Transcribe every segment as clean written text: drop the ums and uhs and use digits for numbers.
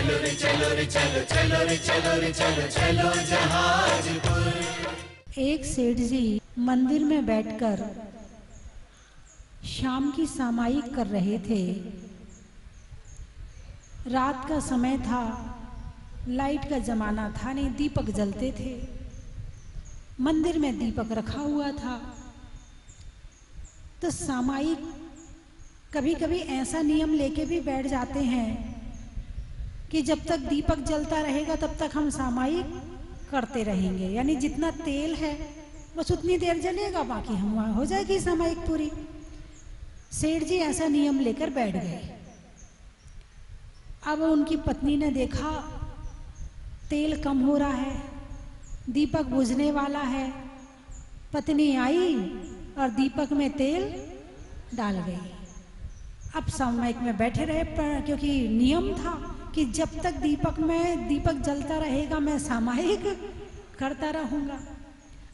चलो रे चलो रे चलो, चलो रे चलो रे चलो, चलो जहाजपुर। एक सेठ जी मंदिर में बैठकर शाम की सामायिक कर रहे थे। रात का समय था, लाइट का जमाना था नहीं, दीपक जलते थे। मंदिर में दीपक रखा हुआ था। तो सामायिक कभी कभी ऐसा नियम लेके भी बैठ जाते हैं कि जब तक दीपक जलता रहेगा तब तक हम सामायिक करते रहेंगे, यानी जितना तेल है बस उतनी देर जलेगा, बाकी हम वहाँ हो जाएगी सामायिक पूरी। सेठ जी ऐसा नियम लेकर बैठ गए। अब उनकी पत्नी ने देखा तेल कम हो रहा है, दीपक बुझने वाला है। पत्नी आई और दीपक में तेल डाल गई। अब सामायिक में बैठे रहे, क्योंकि नियम था कि जब तक दीपक जलता रहेगा मैं सामायिक करता रहूँगा।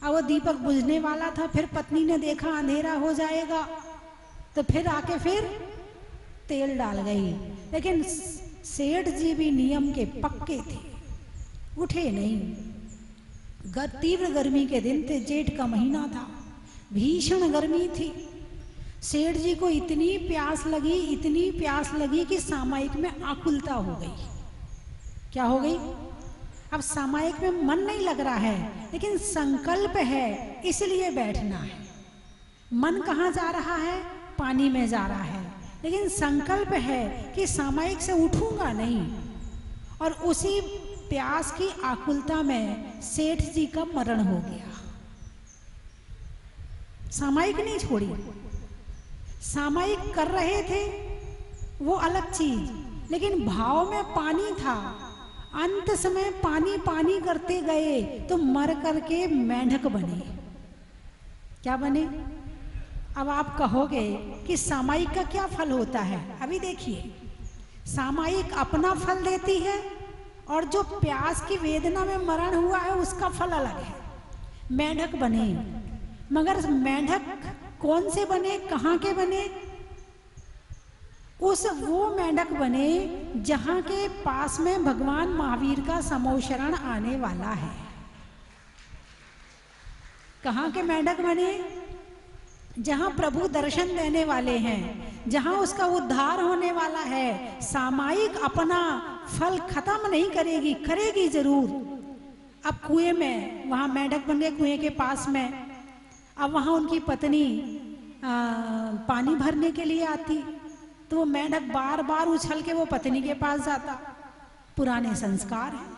अब वो दीपक बुझने वाला था, फिर पत्नी ने देखा अंधेरा हो जाएगा तो फिर आके फिर तेल डाल गई। लेकिन सेठ जी भी नियम के पक्के थे, उठे नहीं। तीव्र गर्मी के दिन थे, जेठ का महीना था, भीषण गर्मी थी। सेठ जी को इतनी प्यास लगी कि सामायिक में आकुलता हो गई। क्या हो गई? अब सामायिक में मन नहीं लग रहा है, लेकिन संकल्प है इसलिए बैठना है। मन कहाँ जा रहा है? पानी में जा रहा है, लेकिन संकल्प है कि सामायिक से उठूंगा नहीं। और उसी प्यास की आकुलता में सेठ जी का मरण हो गया। सामायिक नहीं छोड़ी, सामायिक कर रहे थे वो अलग चीज, लेकिन भाव में पानी था। अंत समय पानी पानी करते गए तो मर करके मेंढक बने। क्या बने? अब आप कहोगे कि सामायिक का क्या फल होता है? अभी देखिए, सामायिक अपना फल देती है और जो प्यास की वेदना में मरण हुआ है उसका फल अलग है। मेंढक बने, मगर मेंढक कौन से बने, कहाँ के बने? वो मेंढक बने जहां के पास में भगवान महावीर का समोशरण आने वाला है। कहाँ के मेंढक बने? जहां प्रभु दर्शन देने वाले हैं, जहां उसका उद्धार होने वाला है। सामायिक अपना फल खत्म नहीं करेगी, करेगी जरूर। अब कुएं में वहां मेंढक बन गए, कुएं के पास में। अब वहां उनकी पत्नी पानी भरने के लिए आती, तो वो मेंढक बार बार उछल के वो पत्नी के पास जाता। पुराने संस्कार हैं।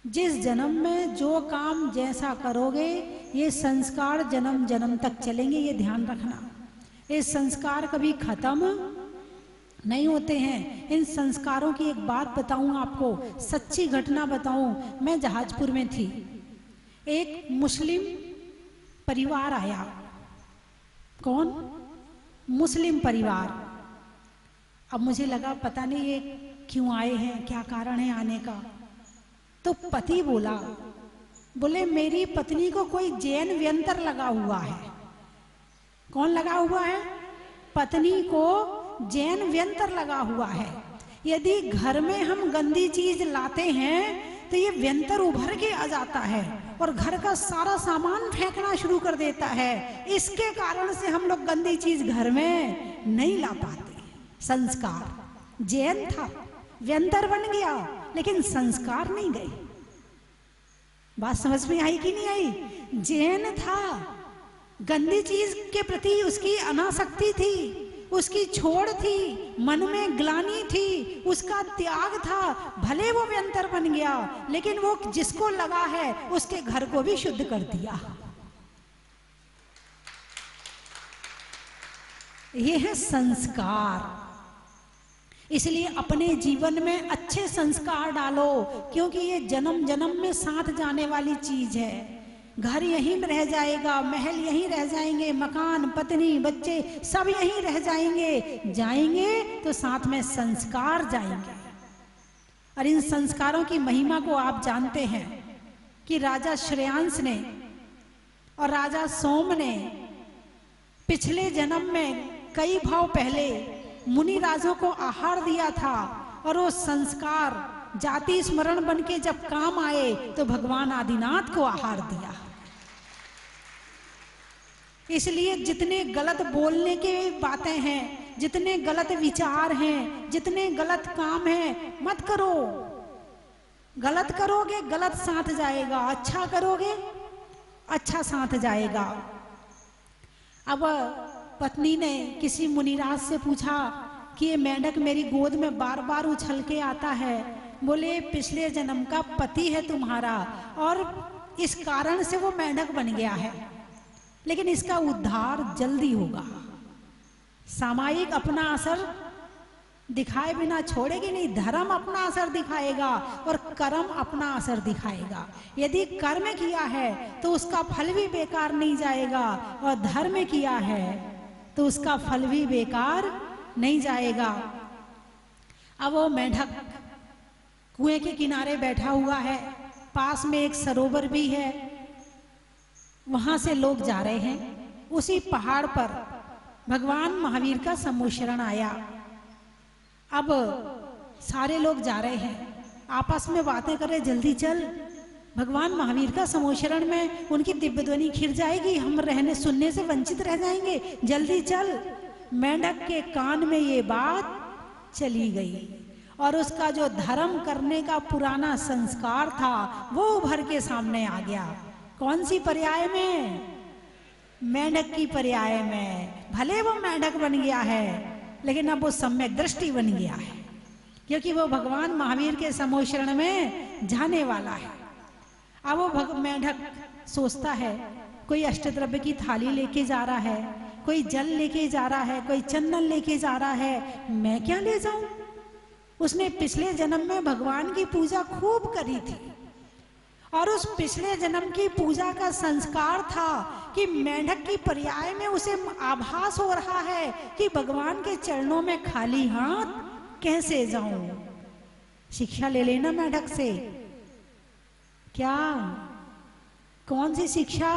जिस जन्म में जो काम जैसा करोगे, ये संस्कार जन्म जन्म तक चलेंगे, ये ध्यान रखना। ये संस्कार कभी खत्म नहीं होते हैं। इन संस्कारों की एक बात बताऊं आपको, सच्ची घटना बताऊं। मैं जहाजपुर में थी, एक मुस्लिम परिवार आया। कौन? मुस्लिम परिवार। अब मुझे लगा पता नहीं ये क्यों आए हैं, क्या कारण है आने का। तो पति बोले मेरी पत्नी को कोई जैन व्यंतर लगा हुआ है। कौन लगा हुआ है? पत्नी को जैन व्यंतर लगा हुआ है। यदि घर में हम गंदी चीज लाते हैं तो ये व्यंतर उभर के आ जाता है और घर का सारा सामान फेंकना शुरू कर देता है। इसके कारण से हम लोग गंदी चीज घर में नहीं ला पाते। संस्कार जैन था, व्यंतर बन गया, लेकिन संस्कार नहीं गए। बात समझ में आई कि नहीं आई? जैन था, गंदी चीज के प्रति उसकी अनासक्ति थी, उसकी छोड़ थी, मन में ग्लानि थी, उसका त्याग था। भले वो व्यंतर बन गया, लेकिन वो जिसको लगा है उसके घर को भी शुद्ध कर दिया। ये है संस्कार। इसलिए अपने जीवन में अच्छे संस्कार डालो, क्योंकि ये जन्म जन्म में साथ जाने वाली चीज है। घर यहीं रह जाएगा, महल यहीं रह जाएंगे, मकान, पत्नी, बच्चे सब यहीं रह जाएंगे तो साथ में संस्कार जाएंगे। और इन संस्कारों की महिमा को आप जानते हैं कि राजा श्रेयांश ने और राजा सोम ने पिछले जन्म में कई भाव पहले मुनि राजों को आहार दिया था। और वो संस्कार जाति स्मरण बन के जब काम आए तो भगवान आदिनाथ को आहार दिया। इसलिए जितने गलत बोलने के बातें हैं, जितने गलत विचार हैं, जितने गलत काम हैं, मत करो। गलत करोगे गलत साथ जाएगा, अच्छा करोगे अच्छा साथ जाएगा। अब पत्नी ने किसी मुनिराज से पूछा कि ये मेंढक मेरी गोद में बार बार उछल के आता है। बोले पिछले जन्म का पति है तुम्हारा और इस कारण से वो मेंढक बन गया है, लेकिन इसका उद्धार जल्दी होगा। सामायिक अपना असर दिखाए बिना छोड़ेगी नहीं। धर्म अपना असर दिखाएगा और कर्म अपना असर दिखाएगा। यदि कर्म किया है तो उसका फल भी बेकार नहीं जाएगा, और धर्म किया है तो उसका फल भी बेकार नहीं जाएगा। अब वो मेंढक कुएं के किनारे बैठा हुआ है, पास में एक सरोवर भी है, वहां से लोग जा रहे हैं। उसी पहाड़ पर भगवान महावीर का सम्मोचरण आया। अब सारे लोग जा रहे हैं, आपस में बातें कर रहे, जल्दी चल, भगवान महावीर का सम्मोचरण में उनकी दिव्य ध्वनि खिर जाएगी, हम रहने सुनने से वंचित रह जाएंगे, जल्दी चल। मेंढक के कान में ये बात चली गई और उसका जो धर्म करने का पुराना संस्कार था वो उभर के सामने आ गया। कौन सी पर्याय में? मेंढक की पर्याय में। भले वो मेंढक बन गया है, लेकिन अब वो सम्यक दृष्टि बन गया है, क्योंकि वो भगवान महावीर के सम्मोचरण में जाने वाला है। अब वो मेंढक सोचता है, कोई अष्टद्रव्य की थाली लेके जा रहा है, कोई जल लेके जा रहा है, कोई चंदन लेके जा रहा है, मैं क्या ले जाऊं? उसने पिछले जन्म में भगवान की पूजा खूब करी थी और उस पिछले जन्म की पूजा का संस्कार था कि मेंढक की पर्याय में उसे आभास हो रहा है कि भगवान के चरणों में खाली हाथ कैसे जाऊं। शिक्षा ले लेना मेंढक से। क्या? कौन सी शिक्षा?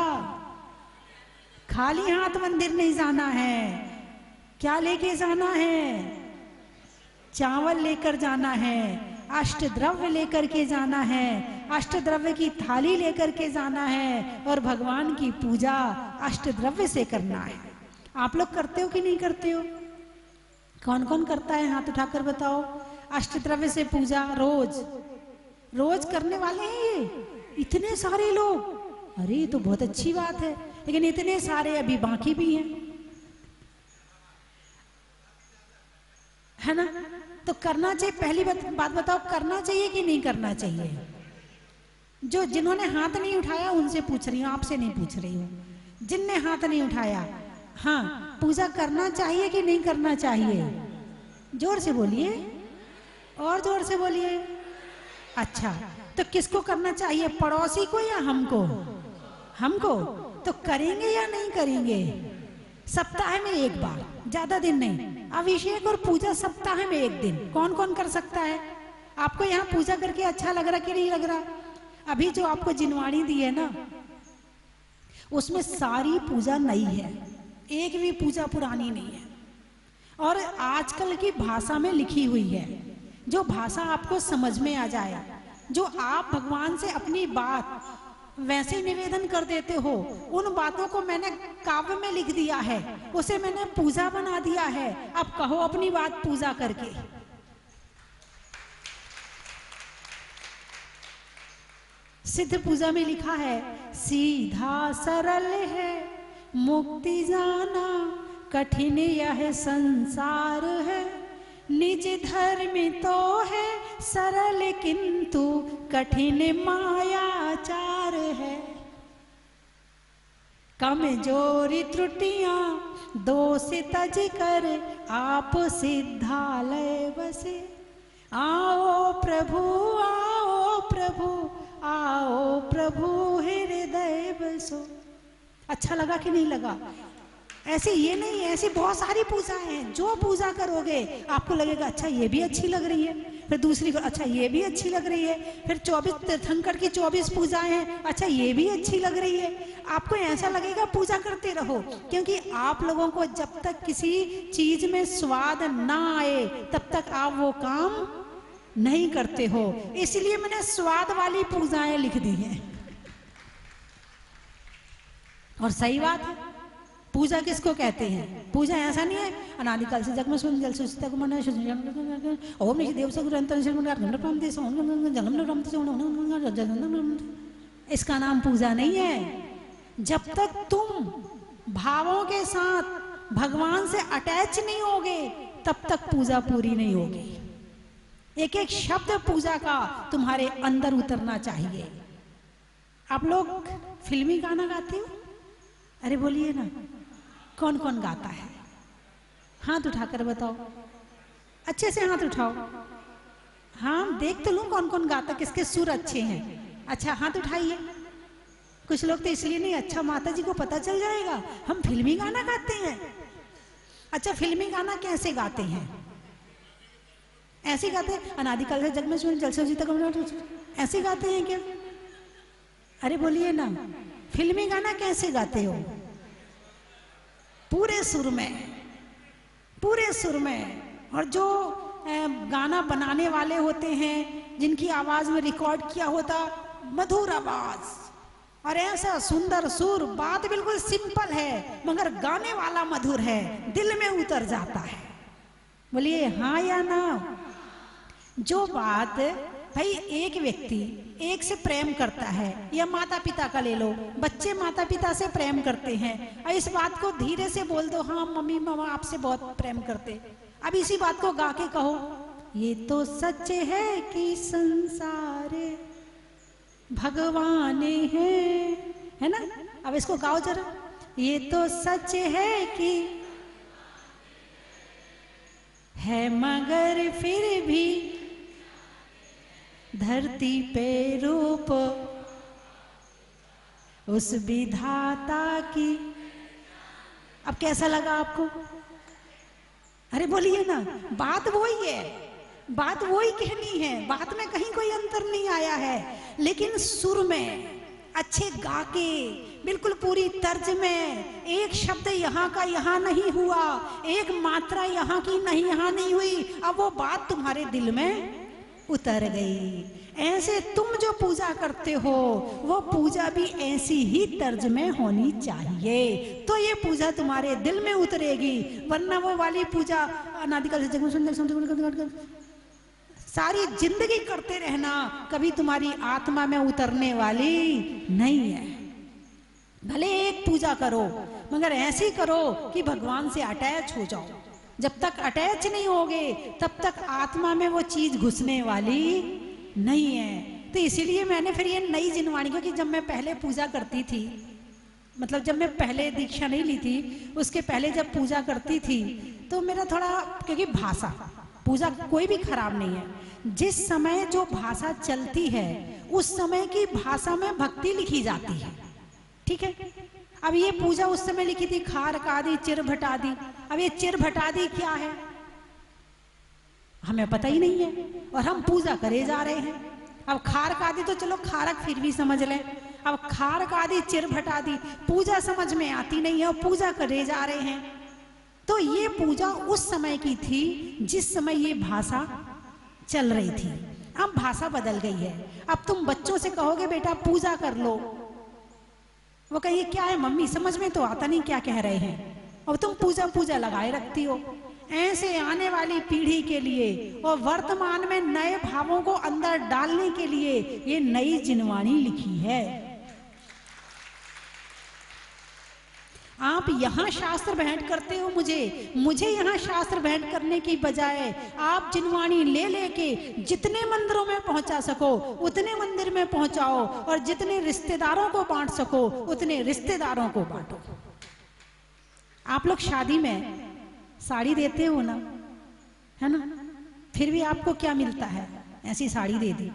खाली हाथ मंदिर नहीं जाना है। क्या लेके जाना है? चावल लेकर जाना है, अष्टद्रव्य लेकर के जाना है, अष्टद्रव्य की थाली लेकर के जाना है और भगवान की पूजा अष्टद्रव्य से करना है। आप लोग करते हो कि नहीं करते हो? कौन कौन करता है? हाथ उठाकर बताओ। अष्टद्रव्य से पूजा रोज रोज करने वाले हैं ये इतने सारे लोग। अरे ये तो बहुत अच्छी बात है, लेकिन इतने सारे अभी बाकी भी हैं, है ना? तो करना चाहिए। पहली बात बताओ, करना चाहिए कि नहीं करना चाहिए? जो जिन्होंने हाथ नहीं उठाया उनसे पूछ रही हूँ, आपसे नहीं पूछ रही हूँ। जिनने हाथ नहीं उठाया, हाँ, पूजा करना चाहिए कि नहीं करना चाहिए? जोर से बोलिए, और जोर से बोलिए। अच्छा, तो किसको करना चाहिए, पड़ोसी को या हमको? हमको। तो करेंगे या नहीं करेंगे? सप्ताह में एक बार, ज्यादा दिन नहीं। अभिषेक और पूजा सप्ताह में एक दिन। कौन कौन कर सकता है? आपको यहाँ पूजा करके अच्छा लग रहा कि नहीं लग रहा? अभी जो आपको जिनवाणी दी है ना, उसमें सारी पूजा नई है, एक भी पूजा पुरानी नहीं है, और आजकल की भाषा में लिखी हुई है। जो भाषा आपको समझ में आ जाए, जो आप भगवान से अपनी बात वैसे निवेदन कर देते हो, उन बातों को मैंने काव्य में लिख दिया है, उसे मैंने पूजा बना दिया है। अब कहो अपनी बात पूजा करके। सिद्ध पूजा में लिखा है, सीधा सरल है मुक्ति जाना, कठिन यह संसार है, निज धर्म तो है सरल किंतु कठिन मायाचार है। कमजोरी त्रुटियां दोष तज कर आप सिद्धालय बसे, आओ प्रभु आओ प्रभु आओ प्रभु हृदय बसो। अच्छा लगा कि नहीं लगा? ऐसे ये नहीं, ऐसी बहुत सारी पूजा हैं। जो पूजा करोगे आपको लगेगा अच्छा ये भी अच्छी लग रही है, फिर दूसरी को अच्छा ये भी अच्छी लग रही है, फिर 24 तीर्थंकर की 24 पूजाएं हैं, अच्छा ये भी अच्छी लग रही है। आपको ऐसा लगेगा पूजा करते रहो, क्योंकि आप लोगों को जब तक किसी चीज में स्वाद ना आए तब तक आप वो काम नहीं करते हो, इसलिए मैंने स्वाद वाली पूजाएं लिख दी हैं। और सही बात है, पूजा किसको कहते हैं? पूजा ऐसा नहीं है अनादिकाल से जग में सुन जल सुचिता को मन ओम निशि देव से गुरंतर से इसका नाम पूजा नहीं है। जब तक तुम भावों के साथ भगवान से अटैच नहीं होगे तब तक पूजा पूरी नहीं होगी। एक एक शब्द पूजा का तुम्हारे अंदर उतरना चाहिए। आप लोग फिल्मी गाना गाते हो? अरे बोलिए ना, कौन कौन गाता है? हाथ उठाकर बताओ, अच्छे से हाथ उठाओ। हाँ, देख तो लूं कौन कौन गाता, किसके सुर अच्छे हैं। अच्छा, हाथ उठाइए। कुछ लोग तो इसलिए नहीं, अच्छा माता जी को पता चल जाएगा हम फिल्मी गाना गाते हैं। अच्छा, फिल्मी गाना कैसे गाते हैं? ऐसे गाते हैं अनादिकाल से जग में सुन जल से तक, ऐसे गाते हैं क्या? अरे बोलिए ना, फिल्मी गाना कैसे गाते हो? पूरे सुर में, पूरे सुर में। और जो गाना बनाने वाले होते हैं, जिनकी आवाज में रिकॉर्ड किया होता, मधुर आवाज और ऐसा सुंदर सुर, बात बिल्कुल सिंपल है मगर गाने वाला मधुर है, दिल में उतर जाता है। बोलिए हाँ या ना। जो बात भाई एक व्यक्ति एक से प्रेम करता है, या माता पिता का ले लो, बच्चे माता पिता से प्रेम करते हैं, और इस बात को धीरे से बोल दो, हाँ मम्मी मामा आपसे बहुत प्रेम करते। अब इसी बात को गा के कहो, ये तो सच है कि संसार भगवान है ना। अब इसको गाओ जरा, ये तो सच है कि है मगर फिर भी धरती पे रूप उस विधाता की। अब कैसा लगा आपको? अरे बोलिए ना, बात वही है, बात वही कहनी है, बात में कहीं कोई अंतर नहीं आया है, लेकिन सुर में अच्छे गा के बिल्कुल पूरी तर्ज में, एक शब्द यहाँ का यहाँ नहीं हुआ, एक मात्रा यहाँ की नहीं यहाँ नहीं हुई, अब वो बात तुम्हारे दिल में उतर गई। ऐसे तुम जो पूजा करते हो वो पूजा भी ऐसी ही तर्ज में होनी चाहिए, तो ये पूजा तुम्हारे दिल में उतरेगी। वरना वो वाली पूजा अनादिकाल से जग सुंदर सारी जिंदगी करते रहना, कभी तुम्हारी आत्मा में उतरने वाली नहीं है। भले एक पूजा करो मगर ऐसी करो कि भगवान से अटैच हो जाओ। जब तक अटैच नहीं होगे तब तक आत्मा में वो चीज घुसने वाली नहीं है। तो इसीलिए मैंने फिर ये नई जिनवाणी, क्योंकि जब मैं पहले पूजा करती थी, मतलब जब मैं पहले दीक्षा नहीं ली थी, उसके पहले जब पूजा करती थी तो मेरा थोड़ा, क्योंकि भाषा, पूजा कोई भी खराब नहीं है, जिस समय जो भाषा चलती है उस समय की भाषा में भक्ति लिखी जाती है, ठीक है। अब ये पूजा उस समय लिखी थी खार कादी चिर भटादी, अब ये चिर भटादी क्या है हमें पता ही नहीं है, और हम पूजा करे जा रहे हैं। अब खार कादी तो चलो खारक फिर भी समझ लें, अब खार कादी चिर भटादी पूजा समझ में आती नहीं है और पूजा करे जा रहे हैं। तो ये पूजा उस समय की थी जिस समय ये भाषा चल रही थी। अब भाषा बदल गई है। अब तुम बच्चों से कहोगे बेटा पूजा कर लो, वो कहिए क्या है मम्मी, समझ में तो आता नहीं क्या कह रहे हैं, और तुम पूजा पूजा लगाए रखती हो। ऐसे आने वाली पीढ़ी के लिए और वर्तमान में नए भावों को अंदर डालने के लिए ये नई जिनवाणी लिखी है। आप यहाँ शास्त्र भेंट करते हो मुझे यहाँ शास्त्र भेंट करने की बजाय आप जिनवाणी ले लेके जितने मंदिरों में पहुंचा सको उतने मंदिर में पहुंचाओ, और जितने रिश्तेदारों को बांट सको उतने रिश्तेदारों को बांटो। आप लोग शादी में साड़ी देते हो ना, है ना, फिर भी आपको क्या मिलता है? ऐसी साड़ी दे दी,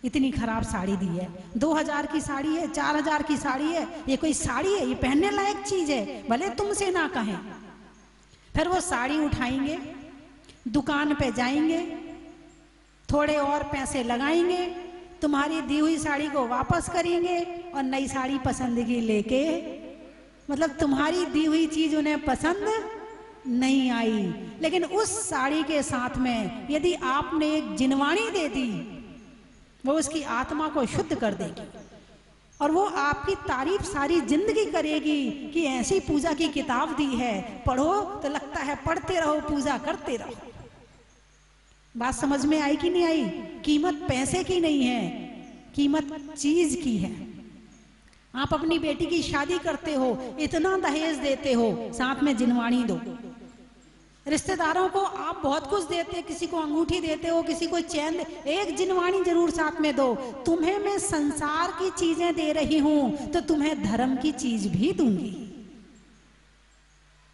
इतनी खराब साड़ी दी है, 2000 की साड़ी है, 4000 की साड़ी है, ये कोई साड़ी है? ये पहनने लायक चीज है, भले तुमसे ना कहें। फिर वो साड़ी उठाएंगे, दुकान पे जाएंगे, थोड़े और पैसे लगाएंगे, तुम्हारी दी हुई साड़ी को वापस करेंगे और नई साड़ी पसंद की लेके, मतलब तुम्हारी दी हुई चीज उन्हें पसंद नहीं आई। लेकिन उस साड़ी के साथ में यदि आपने एक जिनवाणी दे दी, वो उसकी आत्मा को शुद्ध कर देगी और वो आपकी तारीफ सारी जिंदगी करेगी कि ऐसी पूजा की किताब दी है, पढ़ो तो लगता है पढ़ते रहो, पूजा करते रहो। बात समझ में आई कि नहीं आई? कीमत पैसे की नहीं है, कीमत चीज की है। आप अपनी बेटी की शादी करते हो, इतना दहेज देते हो, साथ में जिनवाणी दो। रिश्तेदारों को आप बहुत कुछ देते, किसी को अंगूठी देते हो, किसी को चैन, एक जिनवाणी जरूर साथ में दो। तुम्हें मैं संसार की चीजें दे रही हूं तो तुम्हें धर्म की चीज भी दूंगी।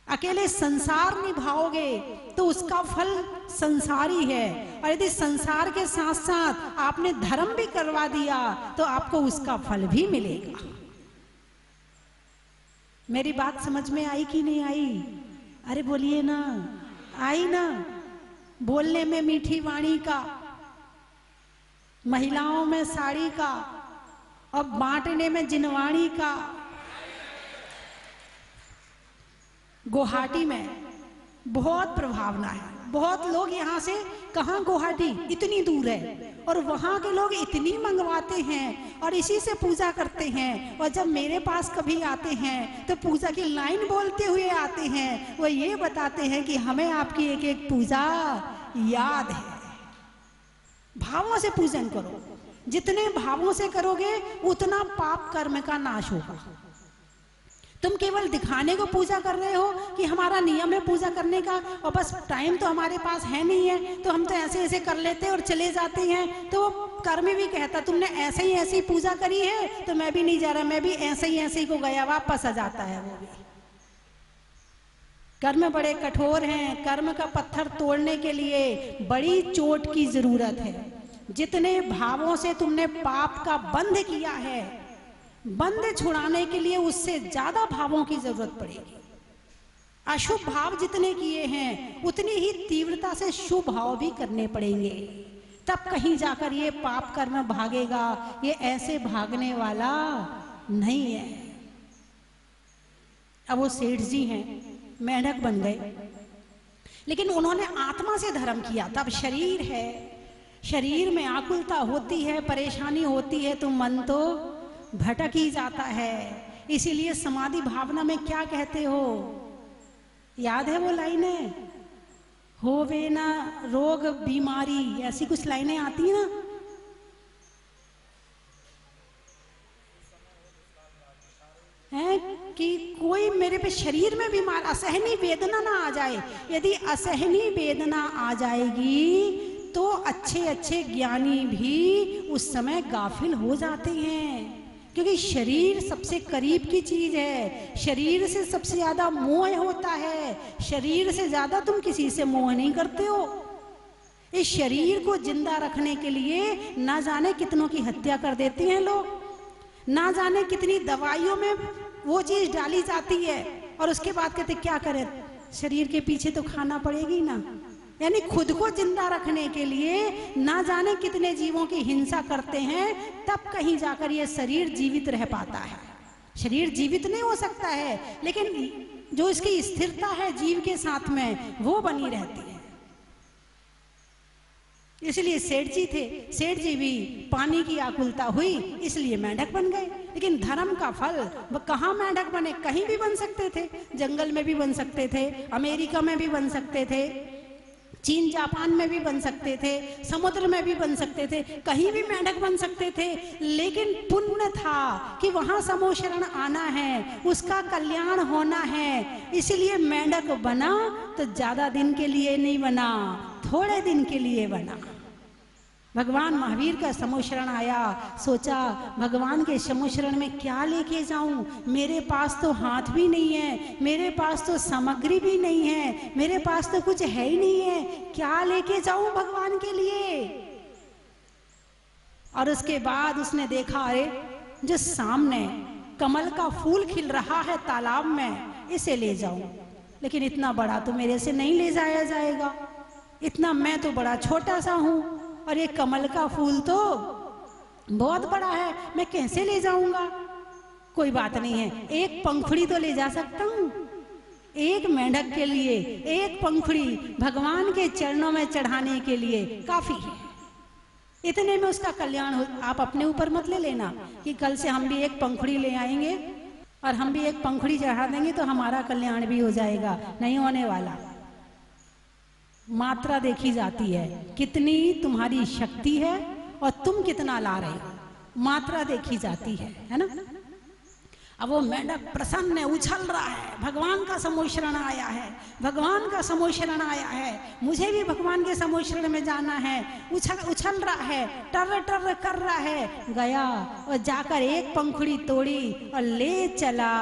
अकेले संसार निभाओगे तो उसका फल संसारी है, और यदि संसार के साथ साथ आपने धर्म भी करवा दिया तो आपको उसका फल भी मिलेगा। मेरी बात समझ में आई कि नहीं आई? अरे बोलिए ना, आई ना? बोलने में मीठी वाणी का, महिलाओं में साड़ी का, और बांटने में जिनवाणी का। गुवाहाटी में बहुत प्रभावना है, बहुत लोग यहाँ से, कहाँ गुवाहाटी इतनी दूर है, और वहाँ के लोग इतनी मंगवाते हैं और इसी से पूजा करते हैं। और जब मेरे पास कभी आते हैं तो पूजा की लाइन बोलते हुए आते हैं, वो ये बताते हैं कि हमें आपकी एक एक पूजा याद है। भावों से पूजन करो, जितने भावों से करोगे उतना पाप कर्म का नाश होगा। तुम केवल दिखाने को पूजा कर रहे हो कि हमारा नियम है पूजा करने का, और बस टाइम तो हमारे पास है नहीं है तो हम तो ऐसे ऐसे कर लेते और चले जाते हैं, तो कर्म भी कहता तुमने ऐसे ही ऐसी पूजा करी है तो मैं भी नहीं जा रहा, मैं भी ऐसे ही को गया, वापस आ जाता है वो भी। कर्म बड़े कठोर हैं, कर्म का पत्थर तोड़ने के लिए बड़ी चोट की जरूरत है। जितने भावों से तुमने पाप का बंध किया है, बंध छुड़ाने के लिए उससे ज्यादा भावों की जरूरत पड़ेगी। अशुभ भाव जितने किए हैं उतनी ही तीव्रता से शुभ भाव भी करने पड़ेंगे, तब कहीं जाकर ये पाप कर्म भागेगा। ये ऐसे भागने वाला नहीं है। अब वो सेठ जी हैं, मेंढक बन गए, लेकिन उन्होंने आत्मा से धर्म किया। तब शरीर है, शरीर में आकुलता होती है, परेशानी होती है, तो मन तो भटक ही जाता है। इसीलिए समाधि भावना में क्या कहते हो, याद है वो लाइनें? होवे ना रोग बीमारी, ऐसी कुछ लाइनें आती ना। है कि कोई मेरे पे शरीर में बीमार, असहनीय वेदना ना आ जाए। यदि असहनीय वेदना आ जाएगी तो अच्छे अच्छे ज्ञानी भी उस समय गाफिल हो जाते हैं, क्योंकि शरीर सबसे करीब की चीज है। शरीर से सबसे ज्यादा मोह होता है, शरीर से ज्यादा तुम किसी से मोह नहीं करते हो। इस शरीर को जिंदा रखने के लिए ना जाने कितनों की हत्या कर देते हैं लोग, ना जाने कितनी दवाइयों में वो चीज डाली जाती है, और उसके बाद कहते क्या करें, शरीर के पीछे तो खाना पड़ेगी ना। यानी खुद को जिंदा रखने के लिए ना जाने कितने जीवों की हिंसा करते हैं, तब कहीं जाकर ये शरीर जीवित रह पाता है। शरीर जीवित नहीं हो सकता है, लेकिन जो इसकी स्थिरता है जीव के साथ में वो बनी रहती है। इसलिए सेठ जी थे, सेठ जी भी पानी की आकुलता हुई इसलिए मेंढक बन गए। लेकिन धर्म का फल, वो कहाँ मेंढक बने? कहीं भी बन सकते थे, जंगल में भी बन सकते थे, अमेरिका में भी बन सकते थे, चीन जापान में भी बन सकते थे, समुद्र में भी बन सकते थे, कहीं भी मेंढक बन सकते थे। लेकिन पुण्य था कि वहां समोशरण आना है, उसका कल्याण होना है, इसलिए मेंढक बना। तो ज्यादा दिन के लिए नहीं बना, थोड़े दिन के लिए बना। भगवान महावीर का समोशरण आया, सोचा भगवान के समोशरण में क्या लेके जाऊं, मेरे पास तो हाथ भी नहीं है, मेरे पास तो सामग्री भी नहीं है, मेरे पास तो कुछ है ही नहीं है, क्या लेके जाऊं भगवान के लिए। और उसके बाद उसने देखा, अरे जो सामने कमल का फूल खिल रहा है तालाब में, इसे ले जाऊं। लेकिन इतना बड़ा तो मेरे से नहीं ले जाया जाएगा, इतना मैं तो बड़ा छोटा सा हूं, और ये कमल का फूल तो बहुत बड़ा है, मैं कैसे ले जाऊंगा। कोई बात नहीं है, एक पंखुड़ी तो ले जा सकता हूं, एक मेंढक के लिए एक पंखुड़ी भगवान के चरणों में चढ़ाने के लिए काफी है। इतने में उसका कल्याण हो। आप अपने ऊपर मत ले लेना कि कल से हम भी एक पंखुड़ी ले आएंगे और हम भी एक पंखुड़ी चढ़ा देंगे तो हमारा कल्याण भी हो जाएगा। नहीं होने वाला। मात्रा देखी जाती है, कितनी तुम्हारी शक्ति है और तुम कितना ला रहे हो, मात्रा देखी जाती है ना। अब वो मेंढक प्रसन्न है, उछल रहा है, भगवान का समोशरण आया है, भगवान का समोशरण आया है, मुझे भी भगवान के समोशरण में जाना है। उछल रहा है, टर टर कर रहा है, गया और जाकर एक पंखुड़ी तोड़ी और ले चला।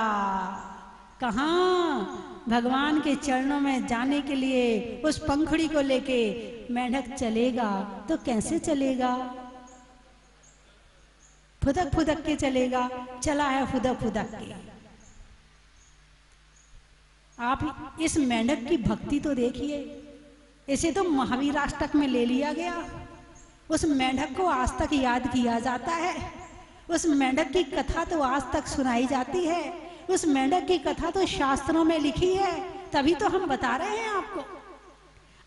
कहाँ? भगवान के चरणों में जाने के लिए उस पंखुड़ी को लेके मेंढक चलेगा तो कैसे चलेगा? फुदक फुदक के चलेगा। चला है फुदक फुदक के। आप इस मेंढक की भक्ति तो देखिए। इसे तो महावीराष्टक में ले लिया गया। उस मेंढक को आज तक याद किया जाता है। उस मेंढक की कथा तो आज तक सुनाई जाती है। उस मेंढक की कथा तो शास्त्रों में लिखी है, तभी तो हम बता रहे हैं आपको।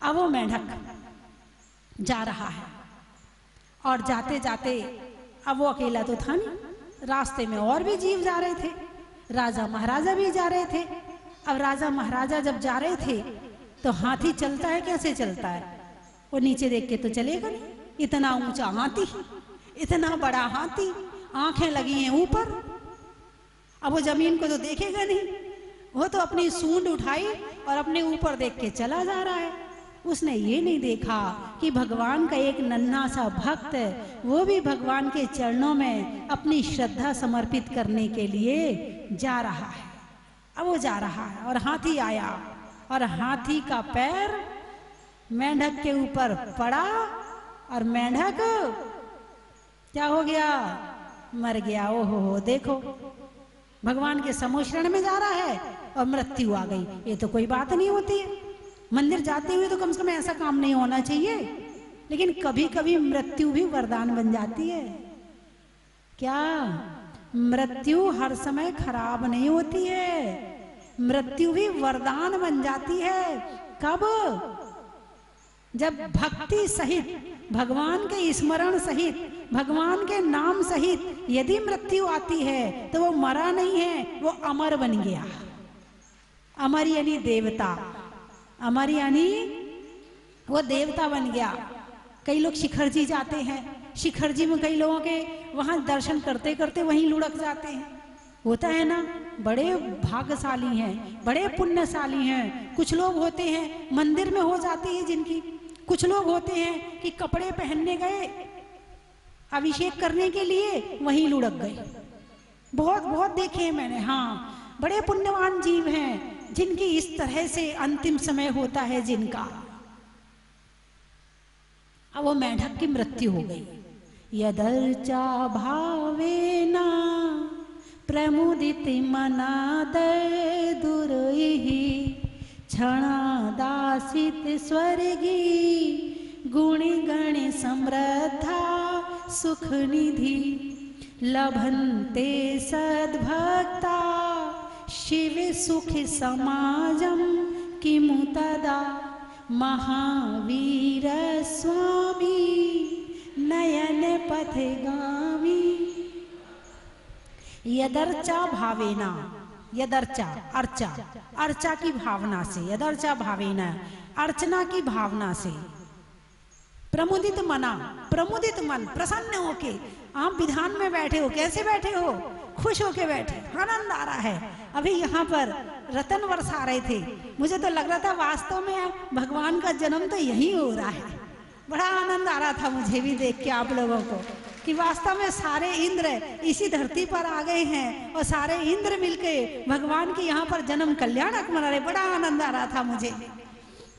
अब वो मेंढक जा रहा है और जाते जाते अब वो अकेला तो था नहीं, रास्ते में और भी जीव जा रहे थे, राजा महाराजा भी जा रहे थे। अब राजा महाराजा जब जा रहे थे तो हाथी चलता है कैसे चलता है? वो नीचे देख के तो चलेगा नहीं। इतना ऊंचा हाथी, इतना बड़ा हाथी, आंखें लगी हैं ऊपर। अब वो जमीन को तो देखेगा नहीं, वो तो अपनी सूंड उठाई और अपने ऊपर देख के चला जा रहा है। उसने ये नहीं देखा कि भगवान का एक नन्हा सा भक्त वो भी भगवान के चरणों में अपनी श्रद्धा समर्पित करने के लिए जा रहा है। अब वो जा रहा है और हाथी आया और हाथी का पैर मेंढक के ऊपर पड़ा और मेंढक क्या हो गया? मर गया। ओहो, देखो भगवान के समोशरण में जा रहा है और मृत्यु आ गई। ये तो कोई बात नहीं होती है। मंदिर जाते हुए तो कम से कम ऐसा काम नहीं होना चाहिए, लेकिन कभी कभी मृत्यु भी वरदान बन जाती है। क्या? मृत्यु हर समय खराब नहीं होती है, मृत्यु भी वरदान बन जाती है। कब? जब भक्ति सहित, भगवान के स्मरण सहित, भगवान के नाम सहित यदि मृत्यु आती है तो वो मरा नहीं है, वो अमर बन गया। अमर यानी देवता, अमर यानी वो देवता बन गया। कई लोग शिखर जी जाते हैं, शिखर जी में कई लोगों के वहां दर्शन करते करते वहीं लुढ़क जाते हैं। होता है ना, बड़े भाग्यशाली हैं, बड़े पुण्यशाली हैं। कुछ लोग होते हैं मंदिर में हो जाती है जिनकी, कुछ लोग होते हैं कि कपड़े पहनने गए अभिषेक करने के लिए, वहीं लुढ़क गए। बहुत बहुत देखे हैं मैंने। हाँ, बड़े पुण्यवान जीव हैं जिनकी इस तरह से अंतिम समय होता है जिनका। अब वो मेंढक की मृत्यु हो गई। यदर्चा भावेना प्रमुदित मनादय दुरहि क्षणादासित स्वर्गी गुणि गण समृद्धा सुख निधि लभन्ते सद्भक्ता शिव सुख समाजम किमु तदा महावीर स्वामी नयन पथगामी। यदर्चा भावेना, यदर्चा अर्चा, अर्चा की भावना से, यदर्चा भावेना अर्चना की भावना से, प्रमुदित मना, प्रमुदित मन, प्रसन्न होके आप विधान में बैठे हो। कैसे बैठे हो? खुश होके बैठे, आनंद आ रहा है। अभी यहाँ पर रतन बरसा रहे थे, मुझे तो लग रहा था वास्तव में भगवान का जन्म तो यही हो रहा है। बड़ा आनंद आ रहा था मुझे भी देख के आप लोगों को कि वास्तव में सारे इंद्र इसी धरती पर आ गए हैं और सारे इंद्र मिलके भगवान के यहाँ पर जन्म कल्याणक मना रहे। बड़ा आनंद आ रहा था मुझे,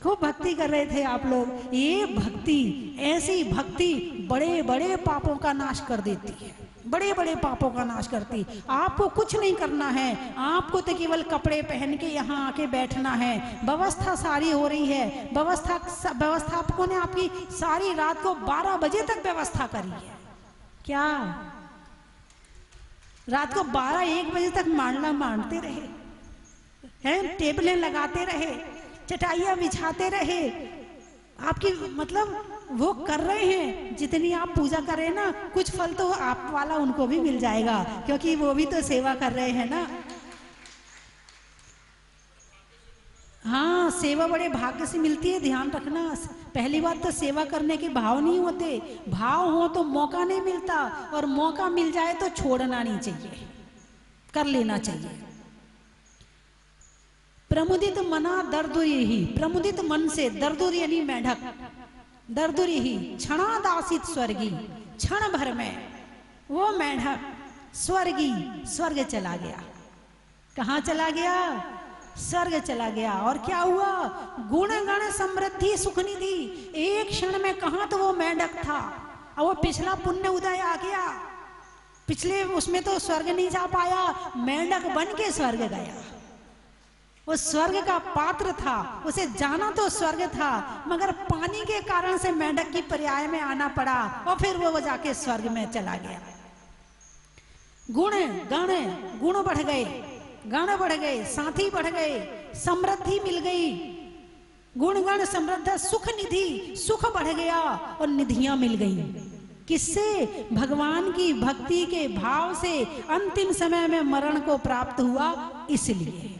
खूब भक्ति कर रहे थे आप लोग। ये भक्ति, ऐसी भक्ति बड़े बड़े पापों का नाश कर देती है, बड़े बड़े पापों का नाश करती। आपको कुछ नहीं करना है, आपको तो केवल कपड़े पहन के यहाँ आके बैठना है। व्यवस्था सारी हो रही है, व्यवस्थापकों ने आपकी सारी रात को 12 बजे तक व्यवस्था करी है। क्या रात को 12-1 बजे तक मांडते रहे। हैं, टेबलें लगाते रहे, चटाइयाँ बिछाते रहे, आपकी मतलब वो कर रहे हैं। जितनी आप पूजा करें ना, कुछ फल तो आप वाला उनको भी मिल जाएगा, क्योंकि वो भी तो सेवा कर रहे हैं ना। हाँ, सेवा बड़े भाग्य से मिलती है, ध्यान रखना। पहली बात तो सेवा करने के भाव नहीं होते, भाव हो तो मौका नहीं मिलता, और मौका मिल जाए तो छोड़ना नहीं चाहिए, कर लेना चाहिए। प्रमुदित मना दर्दुरी ही, प्रमुदित मन से, दर्दुर यानी मेढक, दर्दुरी ही क्षणादासित स्वर्गी, क्षण भर में वो मेढक स्वर्गी, स्वर्ग चला गया। कहाँ चला गया? स्वर्ग चला गया। और क्या हुआ? गुण गण समृद्धि सुख निधि, एक क्षण में कहा तो वो मेढक था, और वो पिछला पुण्य उदय आ गया, पिछले उसमें तो स्वर्ग नहीं जा पाया, मेढक बन के स्वर्ग गया। वो स्वर्ग का पात्र था, उसे जाना तो स्वर्ग था, मगर पानी के कारण से मेढक की पर्याय में आना पड़ा, और फिर वो जाके स्वर्ग में चला गया। गुण गण, गुण बढ़ गए, गण बढ़ गए, साथी बढ़ गए, समृद्धि मिल गई, गुण गण समृद्ध, सुख निधि, सुख बढ़ गया, और निधियां मिल गई। किससे? भगवान की भक्ति के भाव से अंतिम समय में मरण को प्राप्त हुआ। इसलिए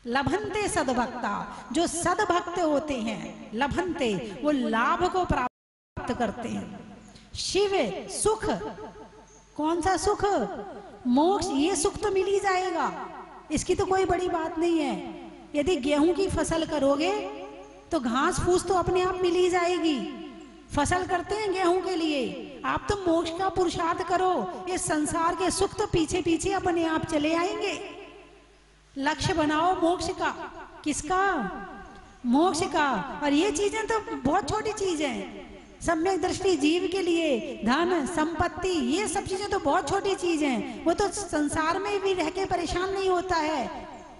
लभंते सदभक्ता, जो सदभक्त होते हैं, लभंते वो लाभ को प्राप्त करते हैं। शिव सुख, कौन सा सुख? मोक्ष। ये सुख तो मिल ही जाएगा, इसकी तो कोई बड़ी बात नहीं है। यदि गेहूं की फसल करोगे तो घास फूस तो अपने आप मिल ही जाएगी। फसल करते हैं गेहूं के लिए, आप तो मोक्ष का पुरुषार्थ करो, ये संसार के सुख तो पीछे पीछे अपने आप चले आएंगे। लक्ष्य बनाओ मोक्ष का। किसका? मोक्ष का। और ये चीजें तो बहुत छोटी चीज हैं। सम्यक दृष्टि जीव के लिए धन संपत्ति, ये सब चीजें तो बहुत छोटी चीज हैं, वो तो संसार में भी रह के परेशान नहीं होता है,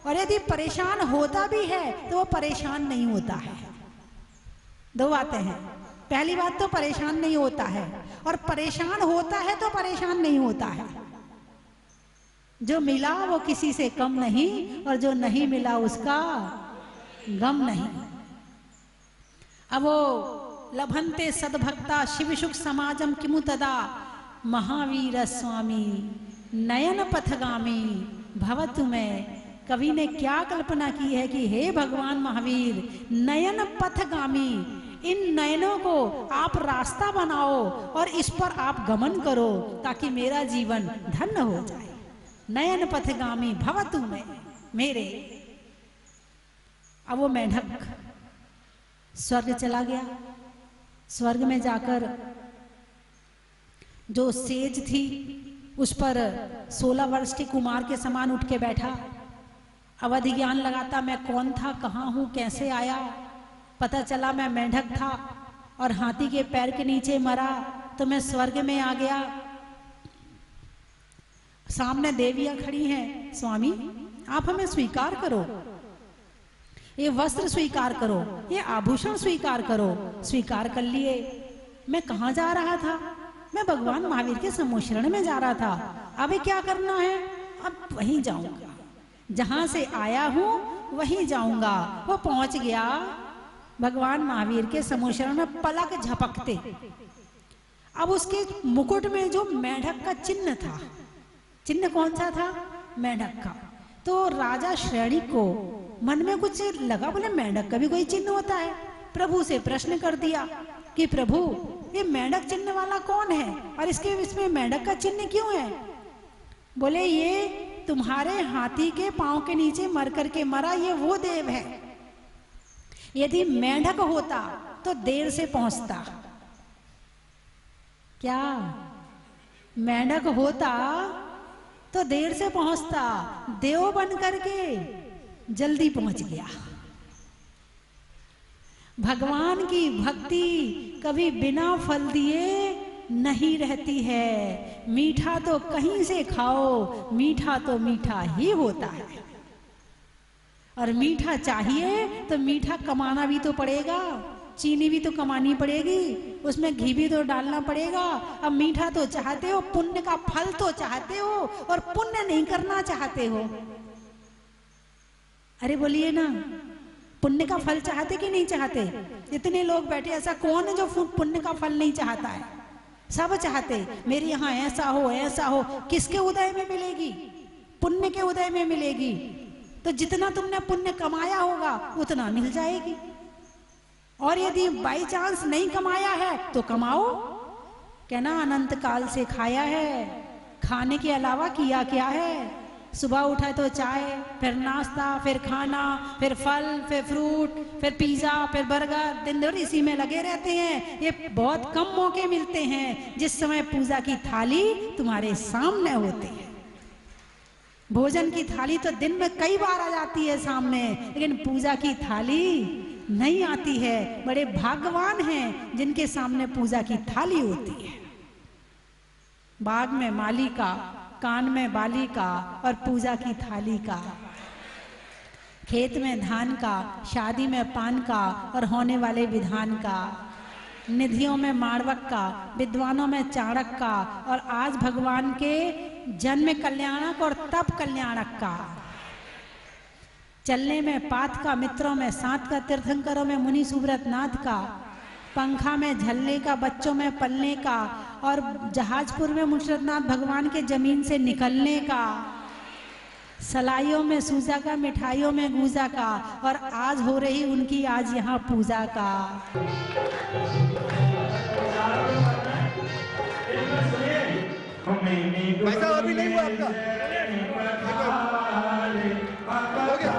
और यदि परेशान होता भी है तो वो परेशान नहीं होता है। दो बातें हैं, पहली बात तो परेशान नहीं होता है, और परेशान होता है तो परेशान नहीं होता है। जो मिला वो किसी से कम नहीं, और जो नहीं मिला उसका गम नहीं। अब वो लभंते सदभक्ता शिव सुख समाजम किमु तदा, महावीर स्वामी नयन पथगामी भवतु में। कवि ने क्या कल्पना की है कि हे भगवान महावीर, नयन पथगामी, इन नयनों को आप रास्ता बनाओ और इस पर आप गमन करो, ताकि मेरा जीवन धन्य हो जाए। नयन पथगामी भवतु में, मेरे। अब वो मेढक स्वर्ग चला गया। स्वर्ग में जाकर जो सेज थी उस पर 16 वर्ष के कुमार के समान उठ के बैठा, अवधि ज्ञान लगाता, मैं कौन था, कहाँ हूँ, कैसे आया। पता चला मैं मेढक था, और हाथी के पैर के नीचे मरा तो मैं स्वर्ग में आ गया। सामने देवियां खड़ी हैं, स्वामी आप हमें स्वीकार करो, ये वस्त्र स्वीकार करो, ये आभूषण स्वीकार करो। स्वीकार कर लिए। मैं कहाँ जा रहा था? मैं भगवान महावीर के सम्मोषण में जा रहा था। अभी क्या करना है? अब वहीं जाऊंगा, जहां से आया हूं वहीं जाऊंगा। वो पहुंच गया भगवान महावीर के सम्मोषण में पलक झपकते। अब उसके मुकुट में जो मेढक का चिन्ह था, चिन्ह कौन सा था? मेढक का। तो राजा श्रेणी को मन में कुछ लगा, बोले मेढक का भी कोई चिन्ह होता है। प्रभु से प्रश्न कर दिया कि प्रभु ये मेढक चिन्ह वाला कौन है, और इसमें मेढक का चिन्ह क्यों है? बोले ये तुम्हारे हाथी के पांव के नीचे मर करके मरा, ये वो देव है। यदि मेढक होता तो देर से पहुंचता। क्या मेढक होता तो देर से पहुंचता, देव बन करके जल्दी पहुंच गया। भगवान की भक्ति कभी बिना फल दिए नहीं रहती है। मीठा तो कहीं से खाओ, मीठा तो मीठा ही होता है, और मीठा चाहिए तो मीठा कमाना भी तो पड़ेगा। चीनी भी तो कमानी पड़ेगी, उसमें घी भी तो डालना पड़ेगा। अब मीठा तो चाहते हो, पुण्य का फल तो चाहते हो और पुण्य नहीं करना चाहते हो। अरे बोलिए ना, पुण्य का फल चाहते कि नहीं चाहते? इतने लोग बैठे, ऐसा कौन है जो पुण्य का फल नहीं चाहता है? सब चाहते, मेरे यहाँ ऐसा हो ऐसा हो। किसके उदय में मिलेगी? पुण्य के उदय में मिलेगी। तो जितना तुमने पुण्य कमाया होगा उतना मिल जाएगी। और यदि बाई चांस नहीं कमाया है तो कमाओ। कहना अनंत काल से खाया है, खाने के अलावा किया क्या है? सुबह उठा तो चाय, फिर नाश्ता, फिर खाना, फिर फल, फिर फ्रूट, फिर पिज्जा, फिर बर्गर, दिन भर इसी में लगे रहते हैं। ये बहुत कम मौके मिलते हैं जिस समय पूजा की थाली तुम्हारे सामने होती है। भोजन की थाली तो दिन में कई बार आ जाती है सामने, लेकिन पूजा की थाली नहीं आती है। बड़े भाग्यवान हैं जिनके सामने पूजा की थाली होती है। बाग में माली का, कान में बाली का और पूजा की थाली का, खेत में धान का, शादी में पान का और होने वाले विधान का, निधियों में माणवक का, विद्वानों में चाणक का और आज भगवान के जन्म कल्याणक और तप कल्याणक का, चलने में पात का, मित्रों में सात का, तीर्थंकरों में मुनि सुब्रत नाथ का, पंखा में झल्ले का, बच्चों में पलने का और जहाजपुर में मुशरतनाथ भगवान के जमीन से निकलने का, सलाइयों में सूजा का, मिठाइयों में गूजा का और आज हो रही उनकी आज यहाँ पूजा का। पैसा अभी नहीं हुआ आपका? हो गया?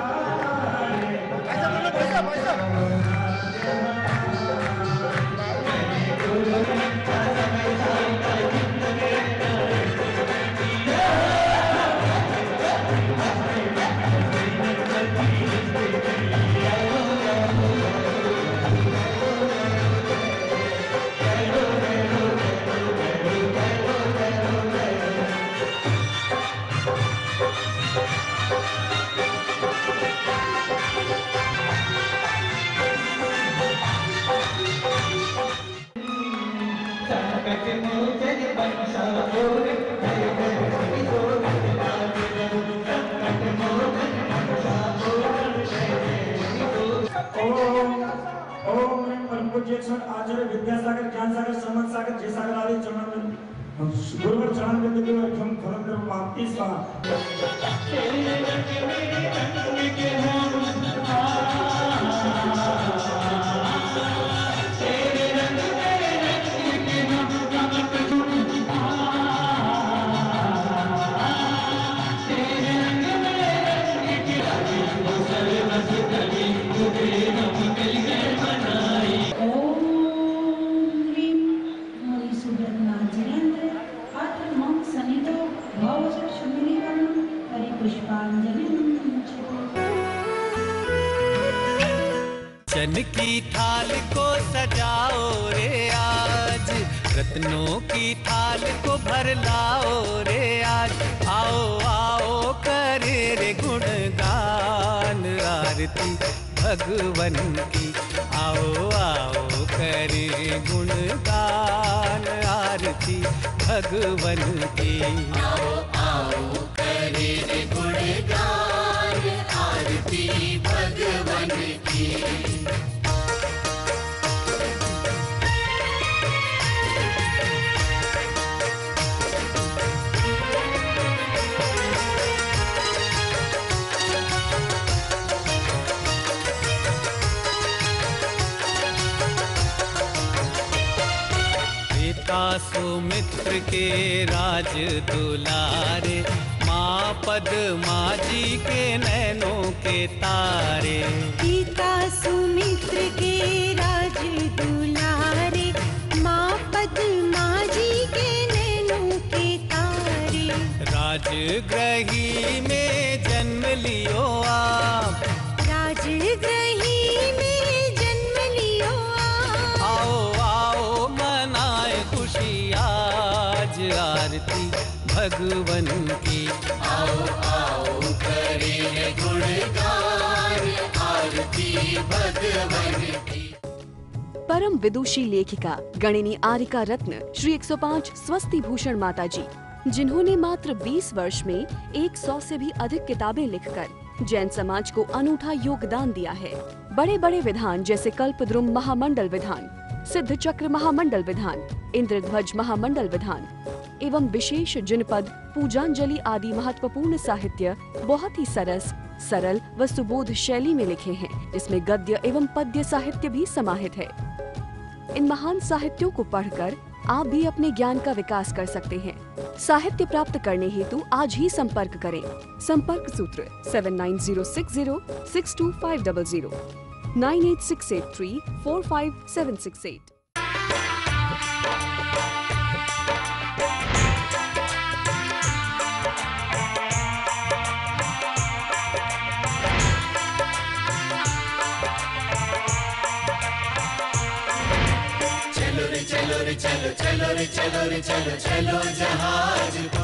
पैसा आचार्य विद्यासागर, ज्ञान सागर, सम्मत सागर, जय सागर आदि चरण गुरुवर चरण में देते हुए हम धर्म कर्म पापी स्वाहा। चन की थाल को सजाओ रे आज, रत्नों की थाल को भर लाओ रे आज। आओ आओ करे रे गुणगान आरती भगवन की। आओ आओ करे गुणगान आरती भगवन की। आओ आओ करे रे गुणगान आरती भगवन की। सुमित्र के राज दुलारे, माँ पद्मा जी के नैनों के तारे। पिता सुमित्र के राज दुलारे, माँ पद्मा जी के नैनों के तारे। राजगृही में जन्म लियो आप, राजगृही में जन्म लियो आप। आओ आओ मनाए खुशी आज आरती भगवन की। आओ आओ करे गुणगान आरती भगवन की। परम विदुषी लेखिका गणिनी आरिका रत्न श्री 105 स्वस्ति भूषण माता जी, जिन्होंने मात्र 20 वर्ष में 100 से भी अधिक किताबें लिखकर जैन समाज को अनूठा योगदान दिया है। बड़े बड़े विधान जैसे कल्पद्रुम महामंडल विधान, सिद्ध चक्र महामंडल विधान, इंद्रध्वज महामंडल विधान एवं विशेष जिनपद, पूजांजलि आदि महत्वपूर्ण साहित्य बहुत ही सरल व सुबोध शैली में लिखे हैं, जिसमें गद्य एवं पद्य साहित्य भी समाहित है। इन महान साहित्यों को पढ़कर आप भी अपने ज्ञान का विकास कर सकते हैं। साहित्य प्राप्त करने हेतु आज ही संपर्क करें। संपर्क सूत्र 7906062500 9868345768। चलो रे चलो रे चलो चलो रे चलो रे चलो चलो जहाज को